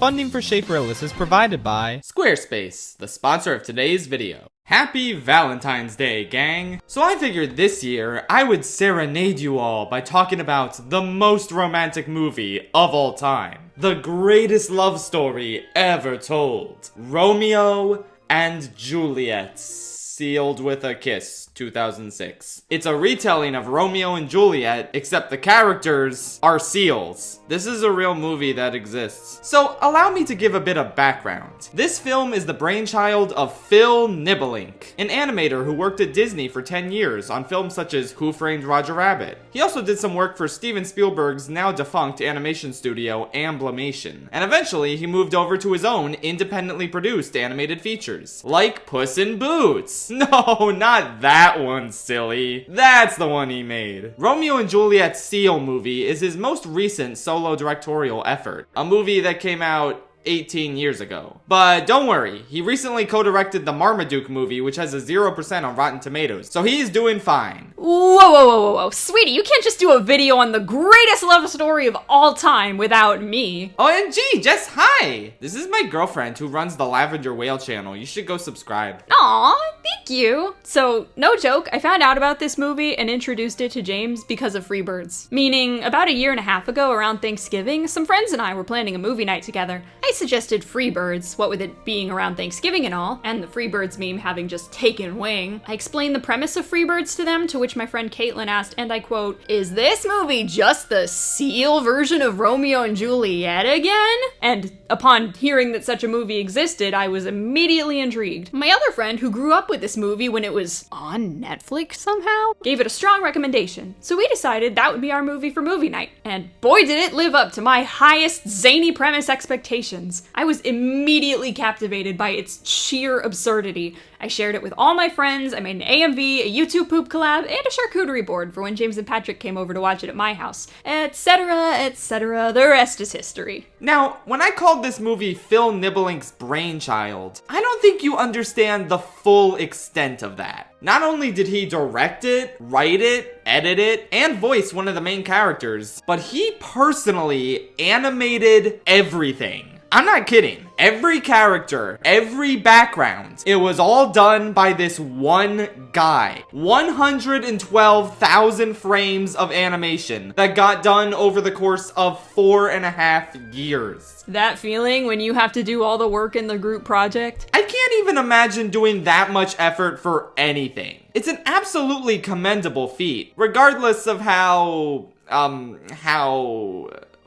Funding for Schaefer Illis is provided by Squarespace, the sponsor of today's video. Happy Valentine's Day, gang! So I figured this year I would serenade you all by talking about the most romantic movie of all time. The greatest love story ever told. Romeo and Juliet, sealed with a kiss. 2006. It's a retelling of Romeo and Juliet, except the characters are seals. This is a real movie that exists. So allow me to give a bit of background. This film is the brainchild of Phil Nibelink, an animator who worked at Disney for 10 years on films such as Who Framed Roger Rabbit. He also did some work for Steven Spielberg's now defunct animation studio Amblimation, and eventually he moved over to his own independently produced animated features, like Puss in Boots. No, not that one, silly. That's the one he made. Romeo and Juliet Seal movie is his most recent solo directorial effort, a movie that came out 18 years ago. But don't worry, he recently co-directed the Marmaduke movie, which has a 0% on Rotten Tomatoes, so he's doing fine. Whoa, sweetie, you can't just do a video on the greatest love story of all time without me. OMG, Jess, hi! This is my girlfriend who runs the Lavender Whale channel. You should go subscribe. Aw, thank you. So, no joke, I found out about this movie and introduced it to James because of Freebirds. Meaning, about a year and a half ago, around Thanksgiving, some friends and I were planning a movie night together. I suggested Freebirds, what with it being around Thanksgiving and all, and the Freebirds meme having just taken wing. I explained the premise of Freebirds to them, to which my friend Caitlin asked, and I quote, "Is this movie just the seal version of Romeo and Juliet again?" And upon hearing that such a movie existed, I was immediately intrigued. My other friend, who grew up with this movie when it was on Netflix somehow, gave it a strong recommendation. So we decided that would be our movie for movie night. And boy did it live up to my highest zany premise expectations. I was immediately captivated by its sheer absurdity. I shared it with all my friends, I made an AMV, a YouTube poop collab, and a charcuterie board for when James and Patrick came over to watch it at my house, etc., etc. The rest is history. Now, when I called this movie Phil Nibelink's brainchild, I don't think you understand the full extent of that. Not only did he direct it, write it, edit it, and voice one of the main characters, but he personally animated everything. I'm not kidding. Every character, every background, it was all done by this one guy. 112,000 frames of animation that got done over the course of 4.5 years. That feeling when you have to do all the work in the group project? I can't even imagine doing that much effort for anything. It's an absolutely commendable feat, regardless of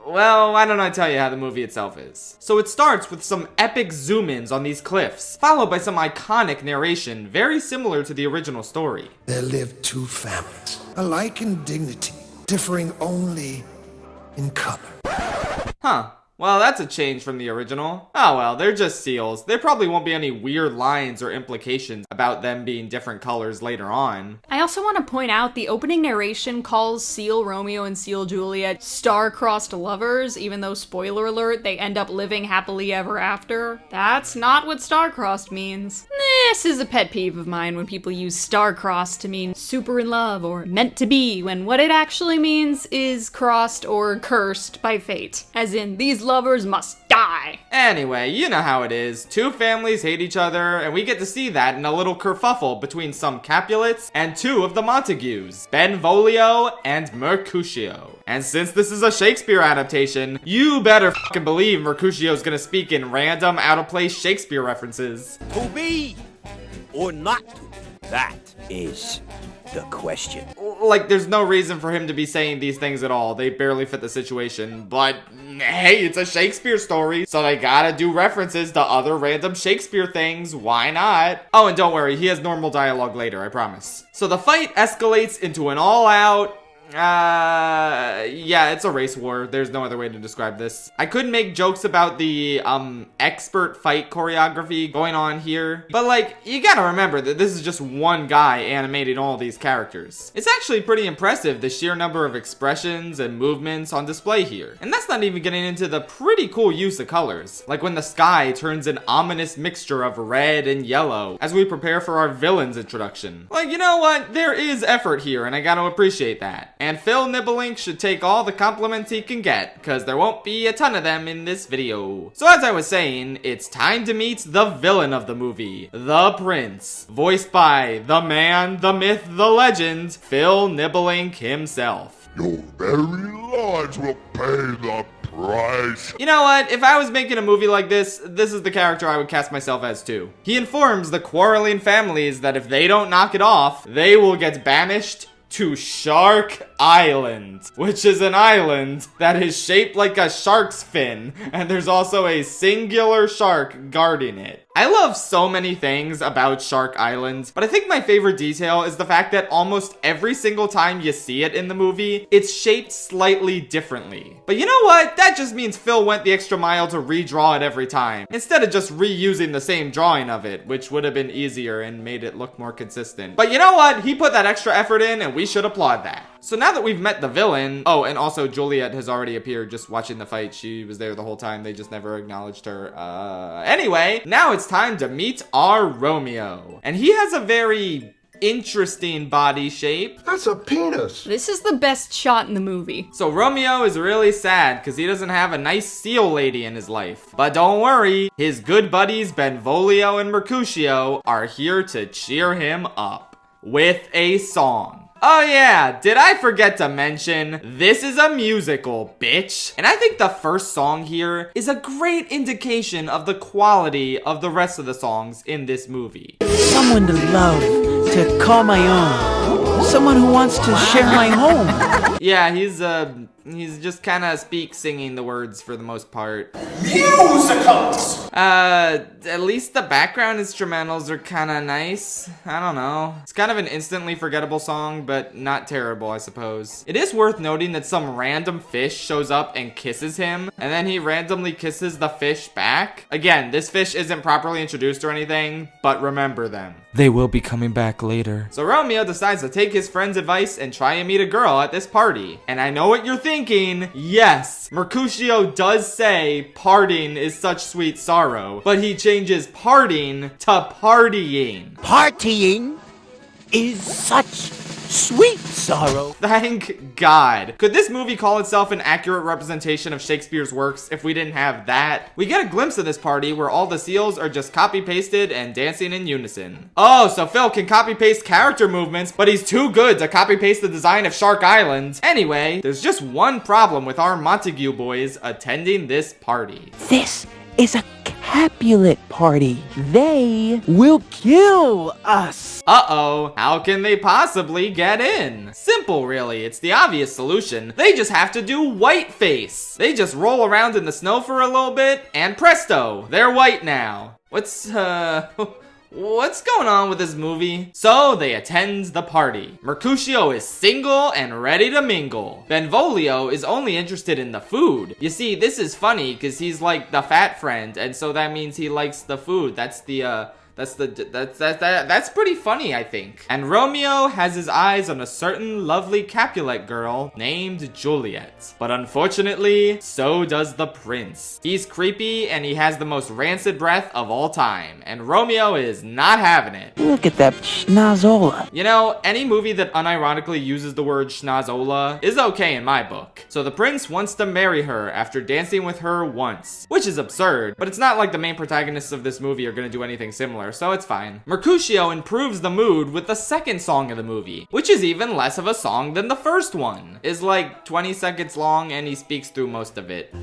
well, why don't I tell you how the movie itself is? So it starts with some epic zoom-ins on these cliffs, followed by some iconic narration very similar to the original story. There lived two families, alike in dignity, differing only in color. Huh. Well, that's a change from the original. Oh well, they're just seals. There probably won't be any weird lines or implications about them being different colors later on. I also want to point out the opening narration calls Seal Romeo and Seal Juliet star-crossed lovers, even though, spoiler alert, they end up living happily ever after. That's not what star-crossed means. This is a pet peeve of mine when people use star-crossed to mean super in love or meant to be, when what it actually means is crossed or cursed by fate. As in, these lovers must die. Anyway, you know how it is. Two families hate each other, and we get to see that in a little kerfuffle between some Capulets and two of the Montagues, Benvolio and Mercutio. And since this is a Shakespeare adaptation, you better fucking believe Mercutio's gonna speak in random, out-of-place Shakespeare references. To be or not to, that is the question. Like, there's no reason for him to be saying these things at all. They barely fit the situation. But, hey, it's a Shakespeare story, so they gotta do references to other random Shakespeare things. Why not? Oh, and don't worry, he has normal dialogue later, I promise. So the fight escalates into an all-out... yeah, it's a race war. There's no other way to describe this. I could make jokes about the, expert fight choreography going on here, but like, you gotta remember that this is just one guy animating all these characters. It's actually pretty impressive, the sheer number of expressions and movements on display here. And that's not even getting into the pretty cool use of colors, like when the sky turns an ominous mixture of red and yellow as we prepare for our villain's introduction. Like, you know what? There is effort here, and I gotta appreciate that. And Phil Nibelink should take all the compliments he can get, because there won't be a ton of them in this video. So as I was saying, it's time to meet the villain of the movie, the Prince, voiced by the man, the myth, the legend, Phil Nibelink himself. Your very lives will pay the price. You know what? If I was making a movie like this is the character I would cast myself as too. He informs the quarreling families that if they don't knock it off, they will get banished to Shark Island, which is an island that is shaped like a shark's fin, and there's also a singular shark guarding it. I love so many things about Shark Island, but I think my favorite detail is the fact that almost every single time you see it in the movie, it's shaped slightly differently. But you know what? That just means Phil went the extra mile to redraw it every time, instead of just reusing the same drawing of it, which would have been easier and made it look more consistent. But you know what? He put that extra effort in, and we should applaud that. So now that we've met the villain, oh, and also Juliet has already appeared just watching the fight. She was there the whole time. They just never acknowledged her. Anyway, now it's time to meet our Romeo. And he has a very interesting body shape. That's a penis. This is the best shot in the movie. So Romeo is really sad because he doesn't have a nice seal lady in his life. But don't worry, his good buddies Benvolio and Mercutio are here to cheer him up with a song. Oh yeah, did I forget to mention, this is a musical, bitch. And I think the first song here is a great indication of the quality of the rest of the songs in this movie. Someone to love, to call my own. Someone who wants to share my home. Yeah, he's just kind of singing the words for the most part. Musicals! At least the background instrumentals are kind of nice. I don't know. It's kind of an instantly forgettable song, but not terrible, I suppose. It is worth noting that some random fish shows up and kisses him, and then he randomly kisses the fish back. Again, this fish isn't properly introduced or anything, but remember them. They will be coming back later. So Romeo decides to take his friend's advice and try and meet a girl at this party. And I know what you're thinking. Yes, Mercutio does say parting is such sweet sorrow, but he changes parting to partying. Partying is such sweet sorrow. Thank God. Could this movie call itself an accurate representation of Shakespeare's works if we didn't have that? We get a glimpse of this party where all the seals are just copy-pasted and dancing in unison. Oh, so Phil can copy-paste character movements, but he's too good to copy-paste the design of Shark Island. Anyway, there's just one problem with our Montague boys attending this party. This is a Capulet party. They will kill us. Uh-oh, how can they possibly get in? Simple, really. It's the obvious solution. They just have to do whiteface. They just roll around in the snow for a little bit, and presto, they're white now. What's going on with this movie? So they attend the party. Mercutio is single and ready to mingle. Benvolio is only interested in the food. You see, this is funny because he's like the fat friend, and so that means he likes the food. That's pretty funny, I think. And Romeo has his eyes on a certain lovely Capulet girl named Juliet. But unfortunately, so does the prince. He's creepy and he has the most rancid breath of all time. And Romeo is not having it. Look at that schnozola. You know, any movie that unironically uses the word schnozola is okay in my book. So the prince wants to marry her after dancing with her once. Which is absurd, but it's not like the main protagonists of this movie are gonna do anything similar, so it's fine. Mercutio improves the mood with the second song of the movie, which is even less of a song than the first one. It's like 20 seconds long and he speaks through most of it.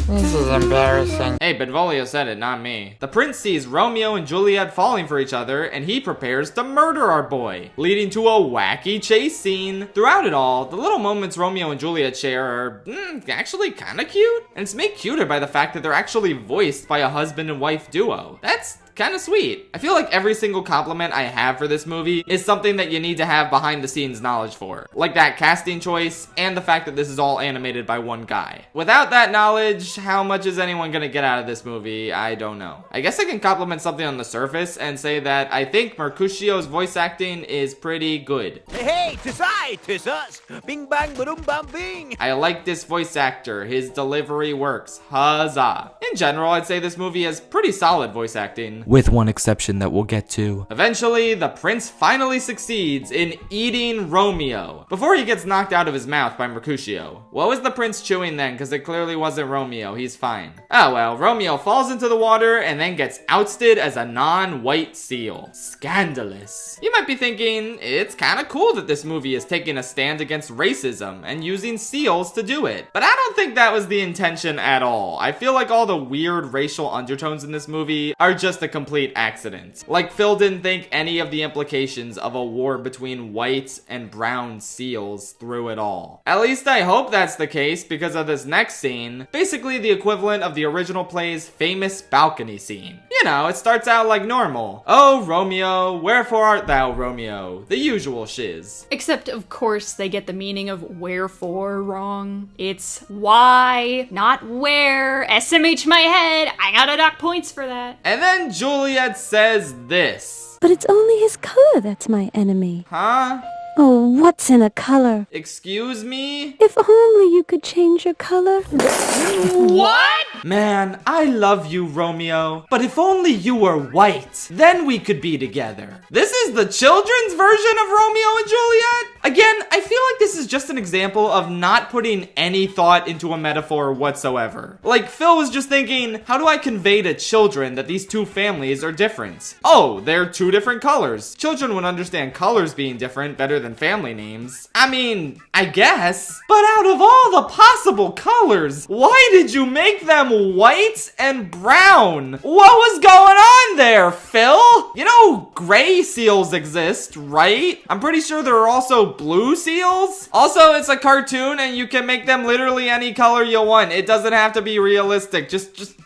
This is embarrassing. Hey, Benvolio said it, not me. The prince sees Romeo and Juliet falling for each other, and he prepares to murder our boy, leading to a wacky chase scene. Throughout it all, the little moments Romeo and Juliet share are actually kind of cute, and it's made cuter by the fact that they're actually voiced by a husband and wife duo. That's kind of sweet. I feel like every single compliment I have for this movie is something that you need to have behind the scenes knowledge for. Like that casting choice and the fact that this is all animated by one guy. Without Without that knowledge, how much is anyone gonna get out of this movie? I don't know. I guess I can compliment something on the surface and say that I think Mercutio's voice acting is pretty good. Hey, 'tis us. Bing bang boom bam bing. I like this voice actor. His delivery works. Huzzah. In general, I'd say this movie has pretty solid voice acting. With one exception that we'll get to. Eventually, the prince finally succeeds in eating Romeo before he gets knocked out of his mouth by Mercutio. What was the prince chewing then? Because it clearly wasn't Romeo. He's fine. Oh well, Romeo falls into the water and then gets ousted as a non-white seal. Scandalous. You might be thinking, it's kind of cool that this movie is taking a stand against racism and using seals to do it. But I don't think that was the intention at all. I feel like all the weird racial undertones in this movie are just a complete accident. Like Phil didn't think any of the implications of a war between white and brown seals through it all. At least I hope that's the case because of this next scene, basically the equivalent of the original play's famous balcony scene. You know, it starts out like normal. Oh, Romeo, wherefore art thou, Romeo? The usual shiz. Except, of course, they get the meaning of wherefore wrong. It's why, not where. SMH my head. I gotta dock points for that. And then Juliet says this. But it's only his color that's my enemy. Huh? Oh, what's in a color? Excuse me? If only you could change your color. What? Man, I love you, Romeo. But if only you were white, then we could be together. This is the children's version of Romeo and Juliet? Again, I feel like this is just an example of not putting any thought into a metaphor whatsoever. Like, Phil was just thinking, how do I convey to children that these two families are different? Oh, they're two different colors. Children would understand colors being different better than family names. I mean, I guess. But out of all the possible colors, why did you make them white and brown? What was going on there, Phil? You know, gray seals exist, right? I'm pretty sure there are also blue seals. Also, it's a cartoon and you can make them literally any color you want. It doesn't have to be realistic. Just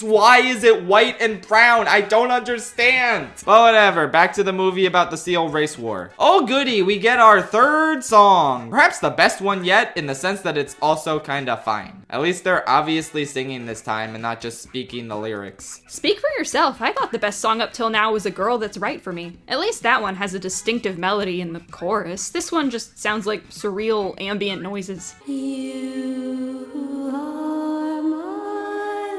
why is it white and brown? I don't understand. But whatever, back to the movie about the seal race war. Oh goody, we get our third song. Perhaps the best one yet, in the sense that it's also kinda fine. At least they're obviously singing this time and not just speaking the lyrics. Speak for yourself. I thought the best song up till now was A Girl That's Right for Me. At least that one has a distinctive melody in the chorus. This one just sounds like surreal ambient noises. You are my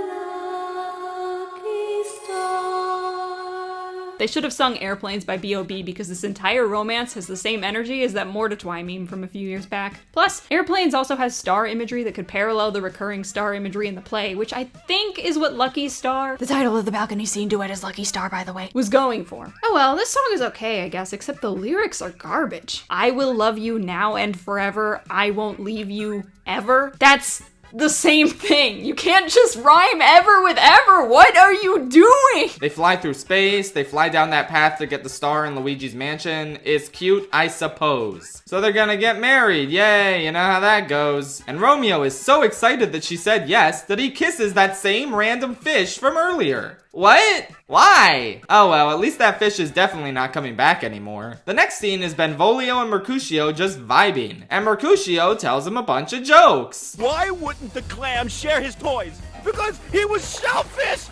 lucky star. They should have sung Airplanes by B.O.B. because this entire romance has the same energy as that More to Twy meme from a few years back. Plus, Airplanes also has star imagery that could parallel the recurring star imagery in the play, which I think is what Lucky Star, the title of the balcony scene duet is Lucky Star by the way, was going for. Oh well, this song is okay I guess, except the lyrics are garbage. I will love you now and forever, I won't leave you ever. That's the same thing. You can't just rhyme ever with ever. What are you doing? They fly through space, they fly down that path to get the star in Luigi's mansion. It's cute, I suppose. So they're gonna get married, yay, you know how that goes. And Romeo is so excited that she said yes that he kisses that same random fish from earlier. What? Why? Oh well, at least that fish is definitely not coming back anymore. The next scene is Benvolio and Mercutio just vibing, and Mercutio tells him a bunch of jokes. Why wouldn't the clam share his toys? Because he was shellfish!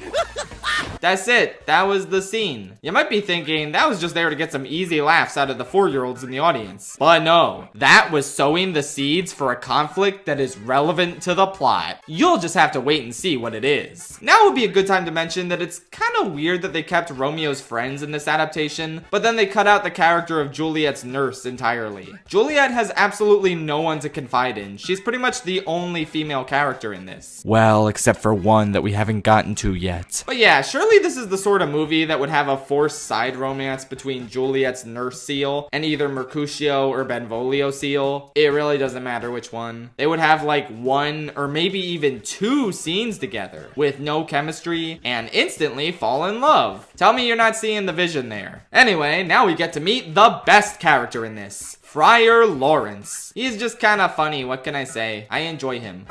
That's it. That was the scene. You might be thinking that was just there to get some easy laughs out of the 4-year-olds in the audience. But no, that was sowing the seeds for a conflict that is relevant to the plot. You'll just have to wait and see what it is. Now would be a good time to mention that it's kind of weird that they kept Romeo's friends in this adaptation, but then they cut out the character of Juliet's nurse entirely. Juliet has absolutely no one to confide in. She's pretty much the only female character in this. Well, except for one that we haven't gotten to yet. But yeah, surely this is the sort of movie that would have a forced side romance between Juliet's nurse seal and either Mercutio or Benvolio seal. It really doesn't matter which one. They would have like 1 or maybe even 2 scenes together with no chemistry and instantly fall in love. Tell me you're not seeing the vision there. Anyway, now we get to meet the best character in this, Friar Lawrence. He's just kind of funny, what can I say? I enjoy him.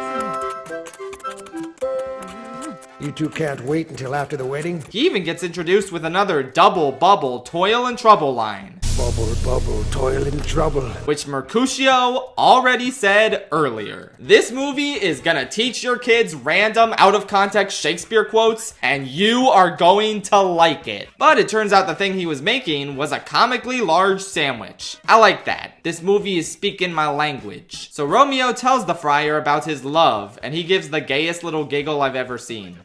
You two can't wait until after the wedding? He even gets introduced with another double bubble toil and trouble line. Bubble, bubble, toil and trouble. Which Mercutio already said earlier. This movie is gonna teach your kids random out-of-context Shakespeare quotes, and you are going to like it. But it turns out the thing he was making was a comically large sandwich. I like that. This movie is speaking my language. So Romeo tells the friar about his love, and he gives the gayest little giggle I've ever seen.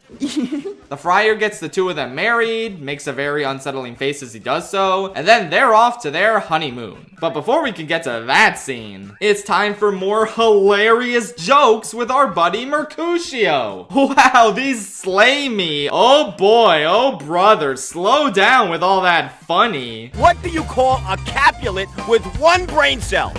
The friar gets the two of them married, makes a very unsettling face as he does so, and then they're off to their honeymoon. But before we can get to that scene, it's time for more hilarious jokes with our buddy Mercutio. Wow, these slay me. Oh boy, oh brother, slow down with all that funny. What do you call a Capulet with one brain cell?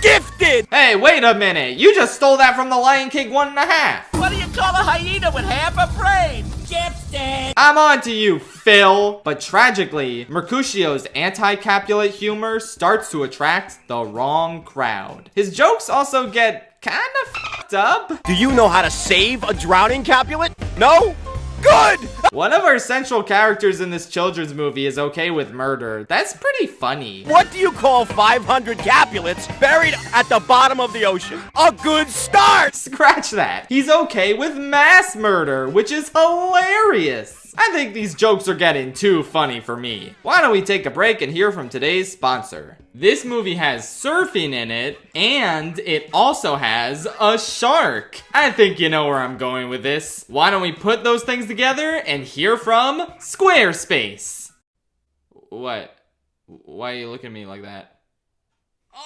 Gifted! Hey, wait a minute. You just stole that from the Lion King 1.5. What do you call a hyena with half a brain? Gifted! I'm on to you, Phil. But tragically, Mercutio's anti-Capulet humor starts to attract the wrong crowd. His jokes also get kind of fucked up. Do you know how to save a drowning Capulet? No? Good! One of our central characters in this children's movie is okay with murder. That's pretty funny. What do you call 500 Capulets buried at the bottom of the ocean? A good start! Scratch that. He's okay with mass murder, which is hilarious. I think these jokes are getting too funny for me. Why don't we take a break and hear from today's sponsor? This movie has surfing in it, and it also has a shark. I think you know where I'm going with this. Why don't we put those things together and hear from Squarespace? What? Why are you looking at me like that?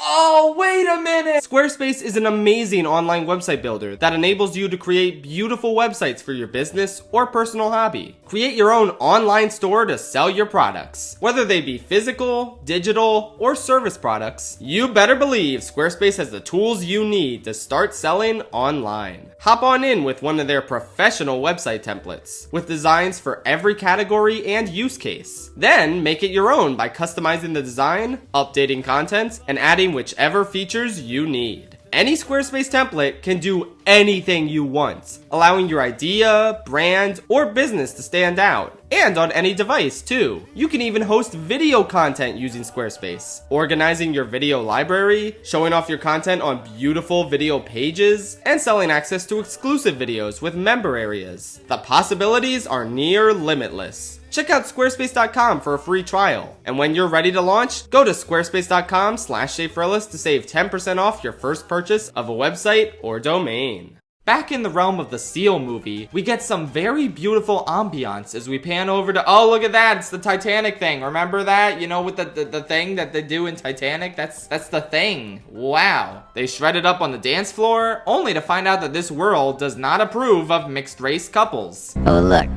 Oh, wait a minute! Squarespace is an amazing online website builder that enables you to create beautiful websites for your business or personal hobby. Create your own online store to sell your products. Whether they be physical, digital, or service products, you better believe Squarespace has the tools you need to start selling online. Hop on in with one of their professional website templates, with designs for every category and use case. Then make it your own by customizing the design, updating content, and adding whichever features you need. Any Squarespace template can do anything you want, allowing your idea, brand, or business to stand out. And on any device, too. You can even host video content using Squarespace, organizing your video library, showing off your content on beautiful video pages, and selling access to exclusive videos with member areas. The possibilities are near limitless. Check out squarespace.com for a free trial. And when you're ready to launch, go to squarespace.com/ShayFrillis to save 10% off your first purchase of a website or domain. Back in the realm of the Seal movie, we get some very beautiful ambiance as we pan over to, oh, look at that, it's the Titanic thing. Remember that? You know, with the thing that they do in Titanic? That's the thing. Wow. They shredded up on the dance floor, only to find out that this world does not approve of mixed race couples. Oh, look.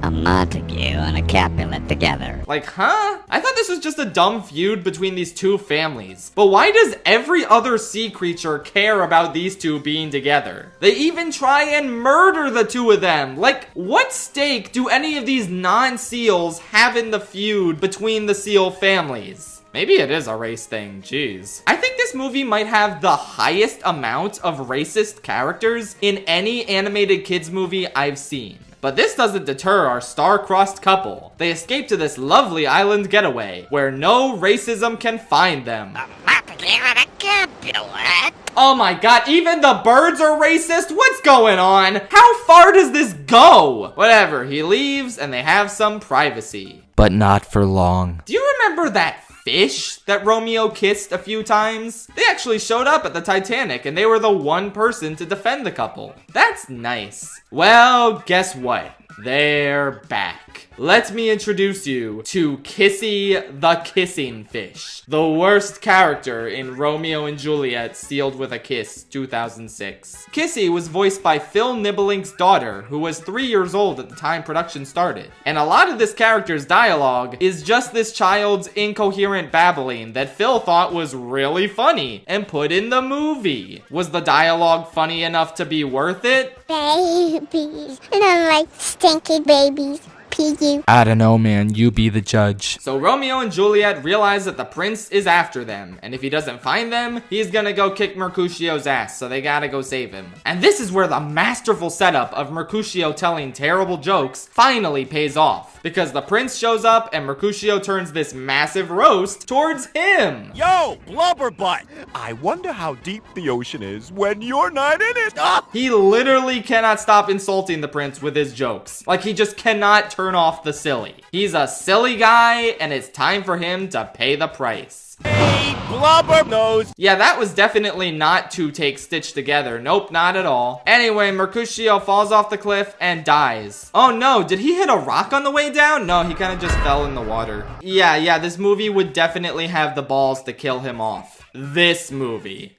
A Montague and a Capulet together. Like, huh? I thought this was just a dumb feud between these two families. But why does every other sea creature care about these two being together? They even try and murder the two of them. Like, what stake do any of these non-seals have in the feud between the seal families? Maybe it is a race thing, jeez. I think this movie might have the highest amount of racist characters in any animated kids movie I've seen. But this doesn't deter our star-crossed couple. They escape to this lovely island getaway, where no racism can find them. Oh my god, even the birds are racist? What's going on? How far does this go? Whatever, he leaves and they have some privacy. But not for long. Do you remember that fish that Romeo kissed a few times? They actually showed up at the Titanic and they were the one person to defend the couple. That's nice. Well, guess what? They're back. Let me introduce you to Kissy the Kissing Fish, the worst character in Romeo and Juliet Sealed with a Kiss 2006. Kissy was voiced by Phil Nibbelink's daughter, who was 3 years old at the time production started. And a lot of this character's dialogue is just this child's incoherent babbling that Phil thought was really funny and put in the movie. Was the dialogue funny enough to be worth it? Babies, and I'm like stinky babies. pee you. I don't know, man. You be the judge. So Romeo and Juliet realize that the prince is after them, and if he doesn't find them, he's gonna go kick Mercutio's ass, so they gotta go save him. And this is where the masterful setup of Mercutio telling terrible jokes finally pays off, because the prince shows up and Mercutio turns this massive roast towards him. Yo, blubberbutt! I wonder how deep the ocean is when you're not in it. Ah! He literally cannot stop insulting the prince with his jokes. Like, he just cannot turn off the silly. He's a silly guy, and it's time for him to pay the price. Hey, blubber nose! Yeah, that was definitely not two takes stitched together. Nope, not at all. Anyway, Mercutio falls off the cliff and dies. Oh no, did he hit a rock on the way down? No, he kind of just fell in the water. Yeah, this movie would definitely have the balls to kill him off. This movie.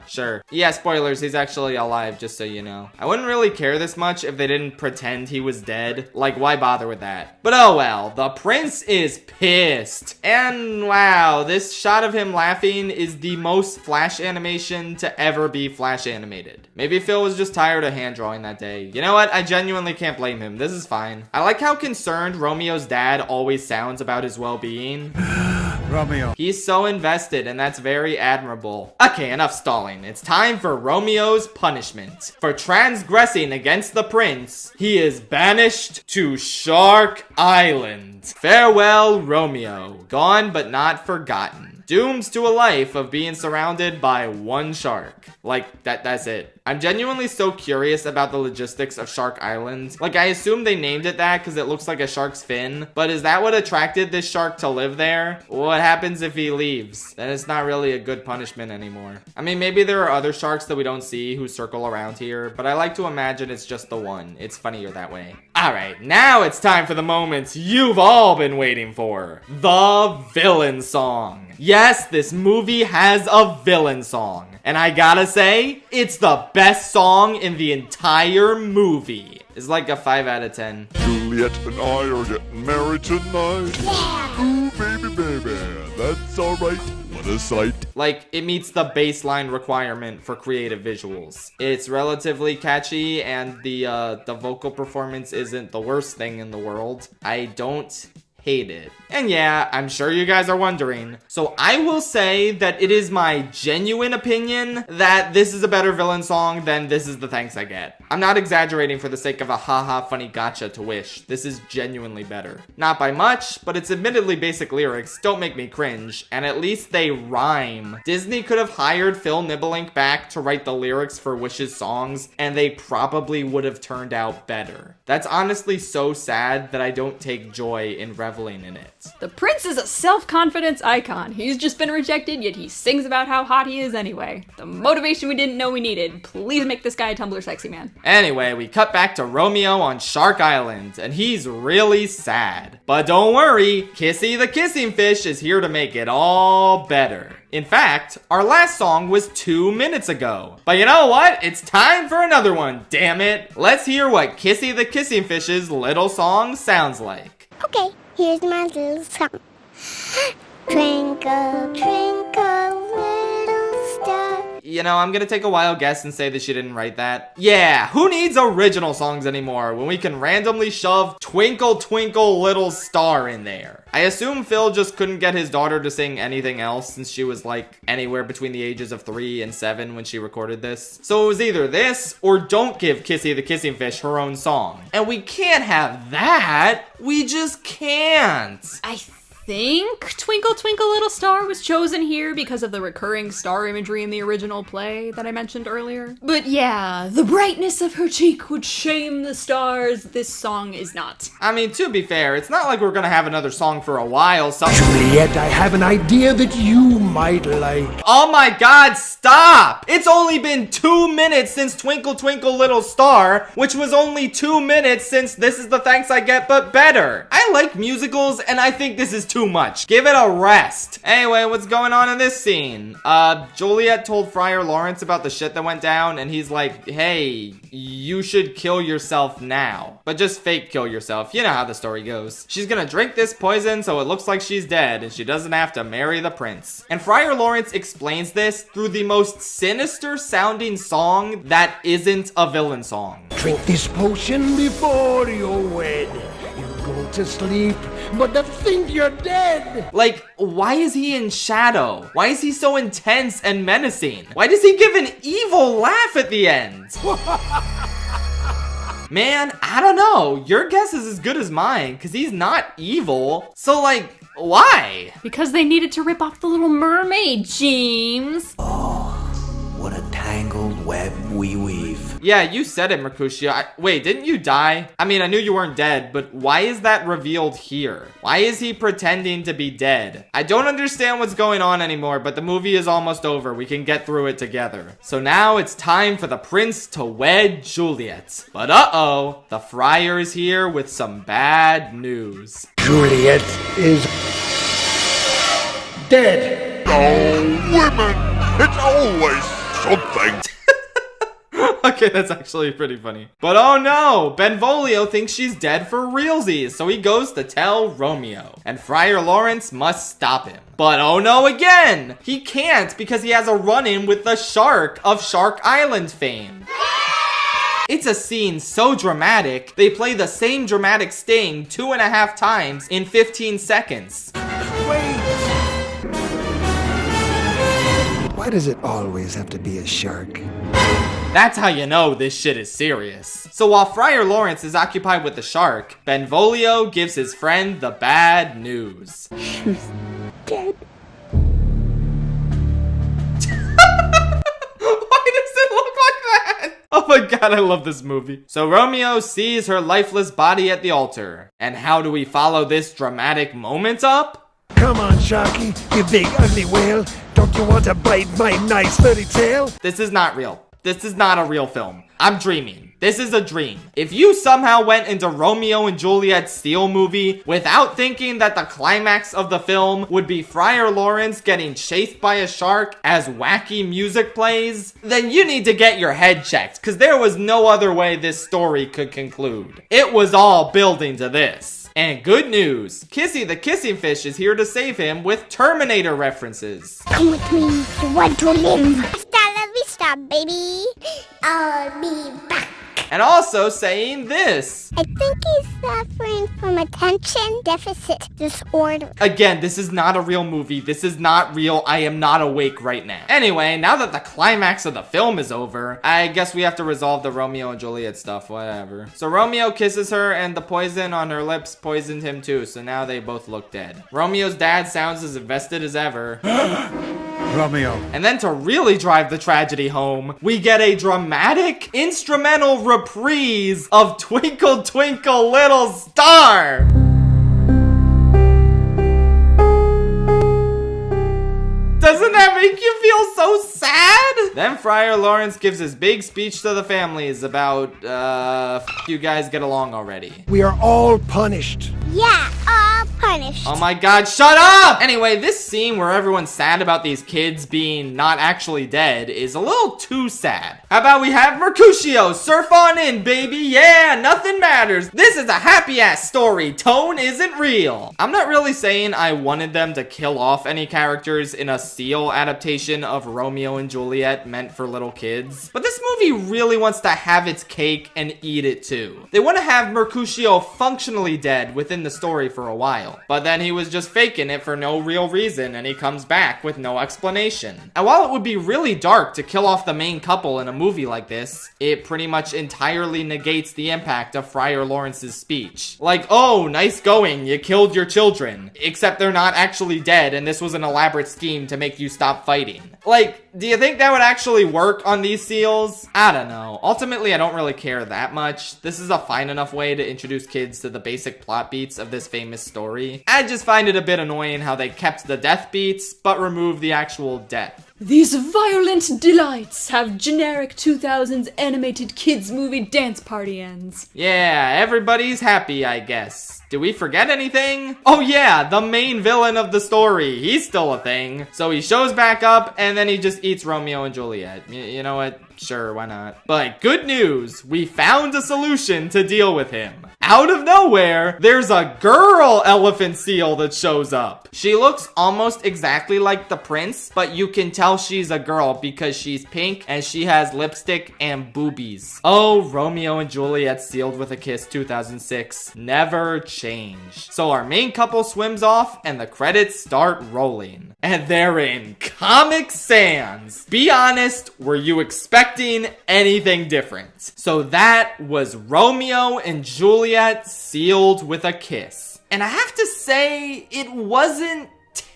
Sure. Yeah, spoilers, he's actually alive, just so you know. I wouldn't really care this much if they didn't pretend he was dead. Like, why bother with that? But oh well, the prince is pissed. And wow, this shot of him laughing is the most Flash animation to ever be Flash animated. Maybe Phil was just tired of hand drawing that day. You know what? I genuinely can't blame him. This is fine. I like how concerned Romeo's dad always sounds about his well-being. Romeo. He's so invested, and that's very admirable. Okay, enough stalling. It's time for Romeo's punishment. For transgressing against the prince, he is banished to Shark Island. Farewell, Romeo. Gone but not forgotten. Doomed to a life of being surrounded by one shark. Like, that's it. I'm genuinely so curious about the logistics of Shark Island. Like, I assume they named it that because it looks like a shark's fin. But is that what attracted this shark to live there? What happens if he leaves? Then it's not really a good punishment anymore. I mean, maybe there are other sharks that we don't see who circle around here, but I like to imagine it's just the one. It's funnier that way. Alright, now it's time for the moments you've all been waiting for. The villain song. Yes, this movie has a villain song. And I gotta say, it's the best song in the entire movie. It's like a 5 out of 10. Juliet and I are getting married tonight. Yeah. Ooh, baby, that's alright. What a sight. Like, it meets the baseline requirement for creative visuals. It's relatively catchy, and the vocal performance isn't the worst thing in the world. I don't hate it. And yeah, I'm sure you guys are wondering. So I will say that it is my genuine opinion that this is a better villain song than This Is the Thanks I Get. I'm not exaggerating for the sake of a haha funny gotcha to Wish. This is genuinely better. Not by much, but its admittedly basic lyrics don't make me cringe, and at least they rhyme. Disney could have hired Phil Nibelink back to write the lyrics for Wish's songs, and they probably would have turned out better. That's honestly so sad that I don't take joy in reveling in it. The prince is a self-confidence icon. He's just been rejected, yet he sings about how hot he is anyway. The motivation we didn't know we needed. Please make this guy a Tumblr sexy man. Anyway, we cut back to Romeo on Shark Island, and he's really sad. But don't worry, Kissy the Kissing Fish is here to make it all better. In fact, our last song was 2 minutes ago. But you know what? It's time for another one, damn it. Let's hear what Kissy the Kissing Fish's little song sounds like. Okay, here's my little song. Twinkle, twinkle, little star. You know, I'm gonna take a wild guess and say that she didn't write that. Yeah, who needs original songs anymore when we can randomly shove Twinkle Twinkle Little Star in there? I assume Phil just couldn't get his daughter to sing anything else since she was like anywhere between the ages of 3 and 7 when she recorded this. So it was either this or don't give Kissy the Kissing Fish her own song. And we can't have that. We just can't. I think Twinkle Twinkle Little Star was chosen here because of the recurring star imagery in the original play that I mentioned earlier. But yeah, the brightness of her cheek would shame the stars. This song is not. I mean, to be fair, it's not like we're gonna have another song for a while, so— Juliet, I have an idea that you might like. Oh my god, stop! It's only been 2 minutes since Twinkle Twinkle Little Star, which was only 2 minutes since This Is the Thanks I Get, but better. I like musicals, and I think this is too much. Give it a rest. Anyway, what's going on in this scene? Juliet told Friar Lawrence about the shit that went down, and he's like, hey, you should kill yourself now. But just fake kill yourself. You know how the story goes. She's gonna drink this poison so it looks like she's dead, and she doesn't have to marry the prince. And Friar Lawrence explains this through the most sinister sounding song that isn't a villain song. Drink this potion before you're wed. You go to sleep, but to think you're dead. Like, why is he in shadow? Why is he so intense and menacing? Why does he give an evil laugh at the end? Man, I don't know. Your guess is as good as mine, because he's not evil. So, like, why? Because they needed to rip off the Little Mermaid, James. What a tangled web we weave. Yeah, you said it, Mercutio. Wait, didn't you die? I mean, I knew you weren't dead, but why is that revealed here? Why is he pretending to be dead? I don't understand what's going on anymore, but the movie is almost over. We can get through it together. So now it's time for the prince to wed Juliet. But uh-oh, the friar is here with some bad news. Juliet is dead. Oh, women! It's always something. Okay, that's actually pretty funny. But oh no, Benvolio thinks she's dead for realsies, so he goes to tell Romeo. And Friar Lawrence must stop him. But oh no again! He can't because he has a run-in with the shark of Shark Island fame. It's a scene so dramatic, they play the same dramatic sting 2.5 times in 15 seconds. Why does it always have to be a shark? That's how you know this shit is serious. So while Friar Lawrence is occupied with the shark, Benvolio gives his friend the bad news. She's dead. Why does it look like that? Oh my god, I love this movie. So Romeo sees her lifeless body at the altar. And how do we follow this dramatic moment up? Come on, Sharky, you big ugly whale. Don't you want to bite my nice furry tail? This is not real. This is not a real film. I'm dreaming. This is a dream. If you somehow went into Romeo and Juliet Steel movie without thinking that the climax of the film would be Friar Lawrence getting chased by a shark as wacky music plays, then you need to get your head checked, because there was no other way this story could conclude. It was all building to this. And good news, Kissy the Kissing Fish is here to save him with Terminator references. Come with me, you want to live. Hasta la vista, baby. I'll be back. And also saying this. I think he's suffering from attention deficit disorder. Again, this is not a real movie. This is not real. I am not awake right now. Anyway, now that the climax of the film is over, I guess we have to resolve the Romeo and Juliet stuff, whatever. So Romeo kisses her and the poison on her lips poisoned him too, so now they both look dead. Romeo's dad sounds as invested as ever. Romeo. And then to really drive the tragedy home, we get a dramatic instrumental reprise of Twinkle Twinkle Little Star. Doesn't that make you feel so sad? Then Friar Lawrence gives his big speech to the families about, you guys get along already. We are all punished. Yeah, all punished. Oh my god, shut up! Anyway, this scene where everyone's sad about these kids being not actually dead is a little too sad. How about we have Mercutio surf on in, baby? Yeah, nothing matters. This is a happy-ass story. Tone isn't real. I'm not really saying I wanted them to kill off any characters in a Seal adaptation of Romeo and Juliet meant for little kids, but this movie really wants to have its cake and eat it too. They want to have Mercutio functionally dead within the story for a while, but then he was just faking it for no real reason and he comes back with no explanation. And while it would be really dark to kill off the main couple in a movie like this, it pretty much entirely negates the impact of Friar Lawrence's speech. Like, oh, nice going, you killed your children. Except they're not actually dead and this was an elaborate scheme to make you stop fighting. Like, do you think that would actually work on these seals? I don't know. Ultimately, I don't really care that much. This is a fine enough way to introduce kids to the basic plot beats of this famous story. I just find it a bit annoying how they kept the death beats, but removed the actual death. These violent delights have generic 2000s animated kids movie dance party ends. Yeah, everybody's happy, I guess. Did we forget anything? Oh yeah, the main villain of the story. He's still a thing. So he shows back up and then he just eats Romeo and Juliet. You know what? Sure, why not? But good news, we found a solution to deal with him. out of nowhere, there's a girl elephant seal that shows up. She looks almost exactly like the prince, but you can tell she's a girl because she's pink and she has lipstick and boobies. Oh, Romeo and Juliet Sealed with a Kiss 2006 never change. So our main couple swims off and the credits start rolling. And they're in Comic Sans. Be honest, were you expecting anything different? So that was Romeo and Juliet Sealed with a Kiss. And I have to say, it wasn't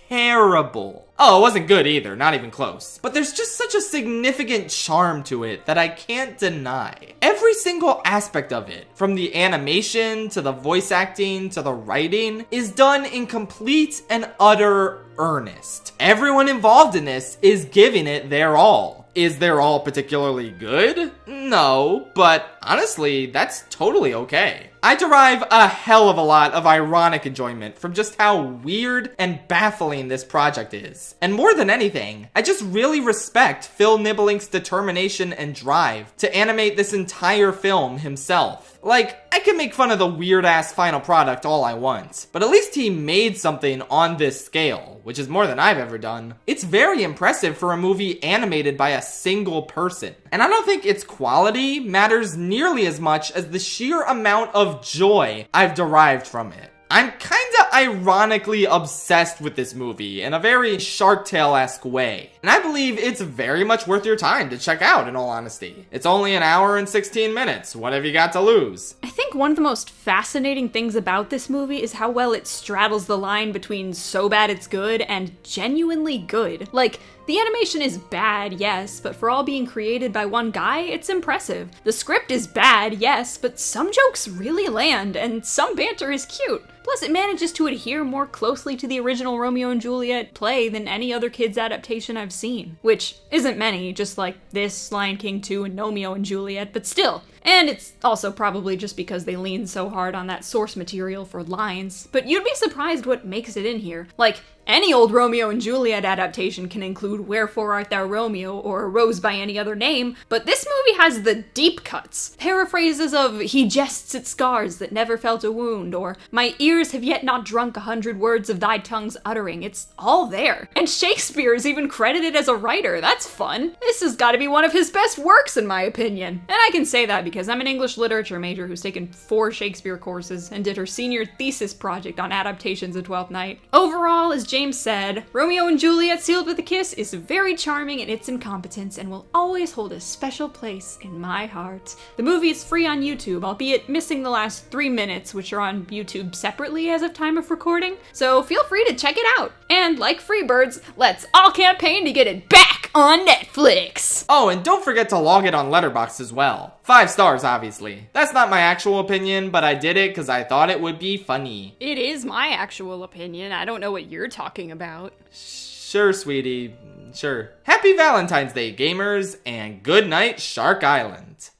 terrible. Oh, it wasn't good either, not even close. But there's just such a significant charm to it that I can't deny. Every single aspect of it, from the animation to the voice acting to the writing, is done in complete and utter earnest. Everyone involved in this is giving it their all. Is their all particularly good? No, but honestly, that's totally okay. I derive a hell of a lot of ironic enjoyment from just how weird and baffling this project is. And more than anything, I just really respect Phil Niblink's determination and drive to animate this entire film himself. Like, I can make fun of the weird-ass final product all I want, but at least he made something on this scale, which is more than I've ever done. It's very impressive for a movie animated by a single person. And I don't think its quality matters nearly as much as the sheer amount of joy I've derived from it. I'm kinda ironically obsessed with this movie in a very Shark Tale-esque way. And I believe it's very much worth your time to check out, in all honesty. It's only an hour and 16 minutes. What have you got to lose? I think one of the most fascinating things about this movie is how well it straddles the line between so bad it's good and genuinely good. Like, the animation is bad, yes, but for all being created by one guy, it's impressive. The script is bad, yes, but some jokes really land, and some banter is cute. Plus, it manages to adhere more closely to the original Romeo and Juliet play than any other kids' adaptation I've seen. Which isn't many, just like this, Lion King 2, and Romeo and Juliet, but still. And it's also probably just because they lean so hard on that source material for lines. But you'd be surprised what makes it in here. Like, any old Romeo and Juliet adaptation can include Wherefore Art Thou Romeo or A Rose by Any Other Name, but this movie has the deep cuts. Paraphrases of He jests at scars that never felt a wound, or My ears have yet not drunk 100 words of thy tongue's uttering. It's all there. And Shakespeare is even credited as a writer. That's fun. This has got to be one of his best works in my opinion. And I can say that because I'm an English literature major who's taken 4 Shakespeare courses and did her senior thesis project on adaptations of Twelfth Night. Overall, as James said, Romeo and Juliet Sealed with a Kiss is very charming in its incompetence and will always hold a special place in my heart. The movie is free on YouTube, albeit missing the last 3 minutes, which are on YouTube separately as of time of recording, so feel free to check it out. And like Freebirds, let's all campaign to get it back on Netflix! Oh, and don't forget to log it on Letterboxd as well. 5 stars, obviously. That's not my actual opinion, but I did it because I thought it would be funny. It is my actual opinion. I don't know what you're talking about. Sure, sweetie. Sure. Happy Valentine's Day, gamers, and good night, Shark Island.